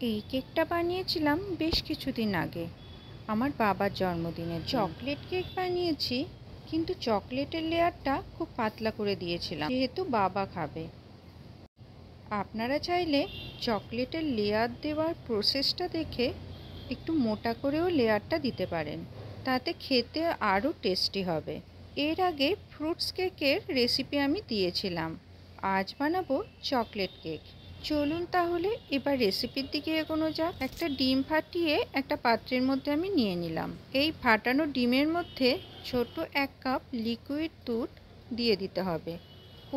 এই কেকটা বানিয়েছিলাম বেশ কিছুদিন আগে আমার বাবার জন্মদিনে। চকলেট কেক বানিয়েছি, কিন্তু চকলেটের লেয়ারটা খুব পাতলা করে দিয়েছিলাম যেহেতু বাবা খাবে। আপনারা চাইলে চকলেটের লেয়ার দেওয়ার প্রসেসটা দেখে একটু মোটা করেও লেয়ারটা দিতে পারেন, তাতে খেতে আরও টেস্টি হবে। এর আগে ফ্রুটস কেকের রেসিপি আমি দিয়েছিলাম, আজ বানাবো চকলেট কেক। চলুন তাহলে এবার রেসিপির দিকে এগোনো যাক। একটা ডিম ফাটিয়ে একটা পাত্রের মধ্যে আমি নিয়ে নিলাম। এই ফাটানো ডিমের মধ্যে ছোট 1 কাপ লিকুইড দুধ দিয়ে দিতে হবে।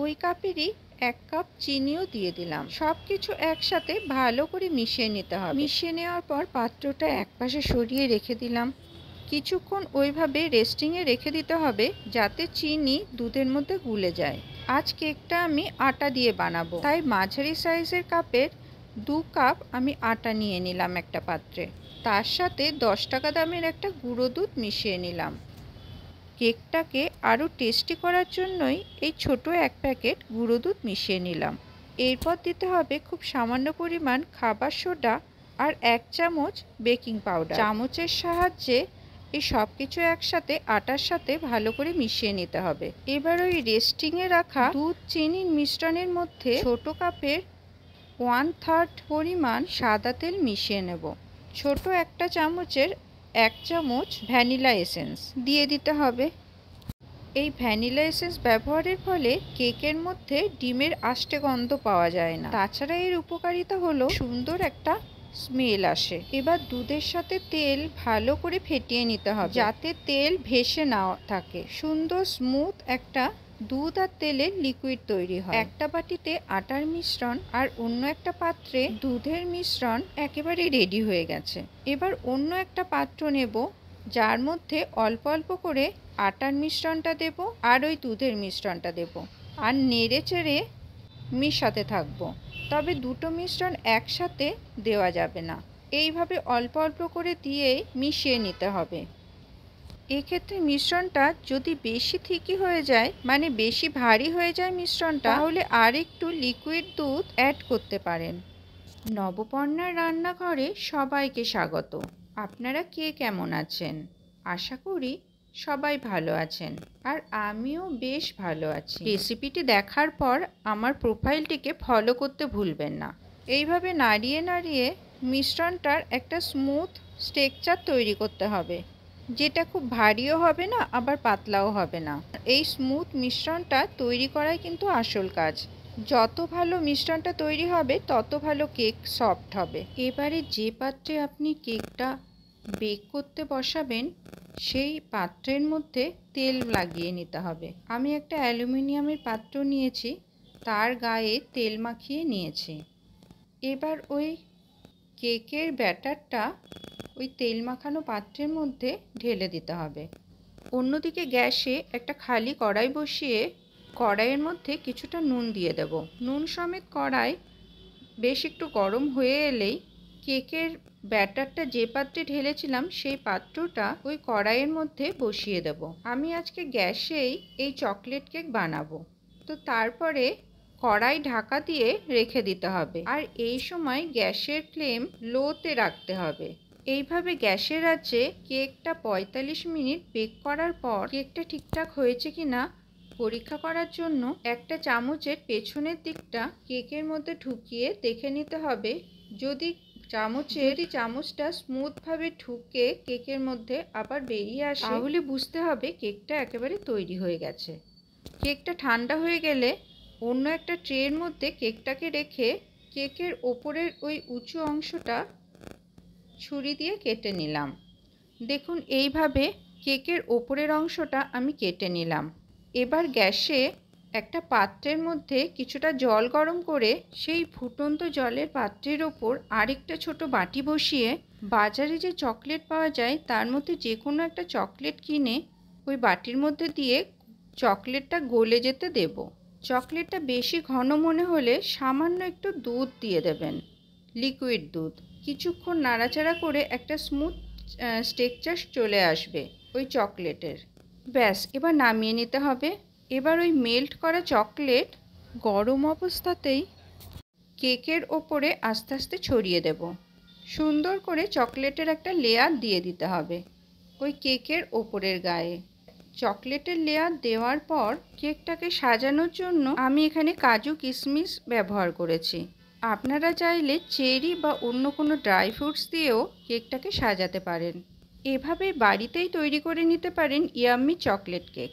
ওই কাপেরই 1 কাপ চিনিও দিয়ে দিলাম। সব কিছু একসাথে ভালো করে মিশিয়ে নিতে হবে। মিশিয়ে নেওয়ার পর পাত্রটা একপাশে সরিয়ে রেখে দিলাম। কিছুক্ষণ ওইভাবে রেস্টিংয়ে রেখে দিতে হবে যাতে চিনি দুধের মধ্যে গুলে যায়। আজ কেকটা আমি আটা দিয়ে বানাবো, তাই মাঝারি সাইজের কাপের 2 কাপ আমি আটা নিয়ে নিলাম একটা পাত্রে। তার সাথে 10 টাকা দামের একটা গুঁড়ো দুধ মিশিয়ে নিলাম। কেকটাকে আরও টেস্টি করার জন্যই এই ছোট 1 প্যাকেট গুঁড়ো দুধ মিশিয়ে নিলাম। এরপর দিতে হবে খুব সামান্য পরিমাণ খাবার সোডা আর 1 চামচ বেকিং পাউডার। চামচের সাহায্যে এই সব কিছু একসাথে আটার সাথে ভালো করে মিশিয়ে নিতে হবে। এবার ওই রেস্টিংয়ে রাখা দুধ চিনির মিশ্রণের মধ্যে ছোট কাপের 1/3 পরিমাণ সাদা তেল মিশিয়ে নেব। ছোট একটা চামচের 1 চামচ ভ্যানিলা এসেন্স দিয়ে দিতে হবে। এই ভ্যানিলা এসেন্স ব্যবহারের ফলে কেকের মধ্যে ডিমের আষ্টে গন্ধ পাওয়া যায় না। তাছাড়া এর উপকারিতা হলো সুন্দর একটা স্মেল আসে। এবার দুধের সাথে তেল ভালো করে ফেটিয়ে নিতে হবে যাতে তেল ভেসে না থাকে। সুন্দর স্মুথ একটা দুধ আর তেলের লিকুইড তৈরি হয়। একটা বাটিতে আটার মিশ্রণ আর অন্য একটা পাত্রে দুধের মিশ্রণ একেবারে রেডি হয়ে গেছে। এবার অন্য একটা পাত্র নেব, যার মধ্যে অল্প অল্প করে আটার মিশ্রণটা দেব আর ওই দুধের মিশ্রণটা দেব, আর নেড়ে চেড়ে মিশাতে থাকবো। তবে দুটো মিশ্রণ একসাথে দেওয়া যাবে না, এইভাবে অল্প অল্প করে দিয়ে মিশিয়ে নিতে হবে। এক্ষেত্রে মিশ্রণটা যদি বেশি থিকি হয়ে যায়, মানে বেশি ভারী হয়ে যায় মিশ্রণটা, তাহলে আর একটু লিকুইড দুধ অ্যাড করতে পারেন। নবপর্ণার রান্নাঘরে সবাইকে স্বাগত। আপনারা কে কেমন আছেন? আশা করি সবাই ভালো আছেন, আর আমিও বেশ ভালো আছি। রেসিপিটি দেখার পর আমার প্রোফাইলটিকে ফলো করতে ভুলবেন না। এইভাবে নাড়িয়ে নাড়িয়ে মিশ্রণটার একটা স্মুথ টেক্সচার তৈরি করতে হবে, যেটা খুব ভারীও হবে না আবার পাতলাও হবে না। এই স্মুথ মিশ্রণটা তৈরি করাই কিন্তু আসল কাজ। যত ভালো মিশ্রণটা তৈরি হবে তত ভালো কেক সফট হবে। এবারে যে পাত্রে আপনি কেকটা বেক করতে বসাবেন সেই পাত্রের মধ্যে তেল লাগিয়ে নিতে হবে। আমি একটা অ্যালুমিনিয়ামের পাত্র নিয়েছি, তার গায়ে তেল মাখিয়ে নিয়েছি। এবার ওই কেকের ব্যাটারটা ওই তেল মাখানো পাত্রের মধ্যে ঢেলে দিতে হবে। অন্যদিকে গ্যাসে একটা খালি কড়াই বসিয়ে কড়াইয়ের মধ্যে কিছুটা নুন দিয়ে দেব। নুন সমেত কড়াই বেশ একটু গরম হয়ে এলেই কেকের ব্যাটারটা যে পাত্রে ঢেলেছিলাম সেই পাত্রটা ওই কড়াইয়ের মধ্যে বসিয়ে দেব। আমি আজকে গ্যাসেই এই চকলেট কেক বানাবো, তো তারপরে কড়াই ঢাকা দিয়ে রেখে দিতে হবে, আর এই সময় গ্যাসের ফ্লেম লোতে রাখতে হবে। এইভাবে গ্যাসের আঁচে কেকটা 45 মিনিট বেক করার পর কেকটা ঠিকঠাক হয়েছে কিনা পরীক্ষা করার জন্য একটা চামচের পেছনের দিকটা কেকের মধ্যে ঢুকিয়ে দেখে নিতে হবে। যদি চামচটা স্মুথভাবে ঢুকে কেকের মধ্যে আবার বেরিয়ে আসে, তাহলে বুঝতে হবে কেকটা একেবারে তৈরি হয়ে গেছে। কেকটা ঠান্ডা হয়ে গেলে অন্য একটা ট্রের মধ্যে কেকটাকে রেখে কেকের ওপরের ওই উঁচু অংশটা ছুরি দিয়ে কেটে নিলাম। দেখুন এইভাবে কেকের ওপরের অংশটা আমি কেটে নিলাম। এবার গ্যাসে একটা পাত্রের মধ্যে কিছুটা জল গরম করে সেই ফুটন্ত জলের পাত্রের ওপর আরেকটা ছোট বাটি বসিয়ে বাজারে যে চকলেট পাওয়া যায় তার মধ্যে যে কোনো একটা চকলেট কিনে ওই বাটির মধ্যে দিয়ে চকলেটটা গলে যেতে দেব। চকলেটটা বেশি ঘন মনে হলে সামান্য একটু দুধ দিয়ে দেবেন, লিকুইড দুধ। কিছুক্ষণ নাড়াচাড়া করে একটা স্মুথ টেক্সচার চলে আসবে ওই চকলেটের। ব্যাস, এবার নামিয়ে নিতে হবে। এবার ওই মেল্ট করা চকলেট গরম অবস্থাতেই কেকের ওপরে আস্তে আস্তে ছড়িয়ে দেব। সুন্দর করে চকলেটের একটা লেয়ার দিয়ে দিতে হবে ওই কেকের ওপরের গায়ে। চকলেটের লেয়ার দেওয়ার পর কেকটাকে সাজানোর জন্য আমি এখানে কাজু কিশমিশ ব্যবহার করেছি। আপনারা চাইলে চেরি বা অন্য কোনো ড্রাই ফ্রুটস দিয়েও কেকটাকে সাজাতে পারেন। এভাবে বাড়িতেই তৈরি করে নিতে পারেন ইয়াম্মি চকলেট কেক।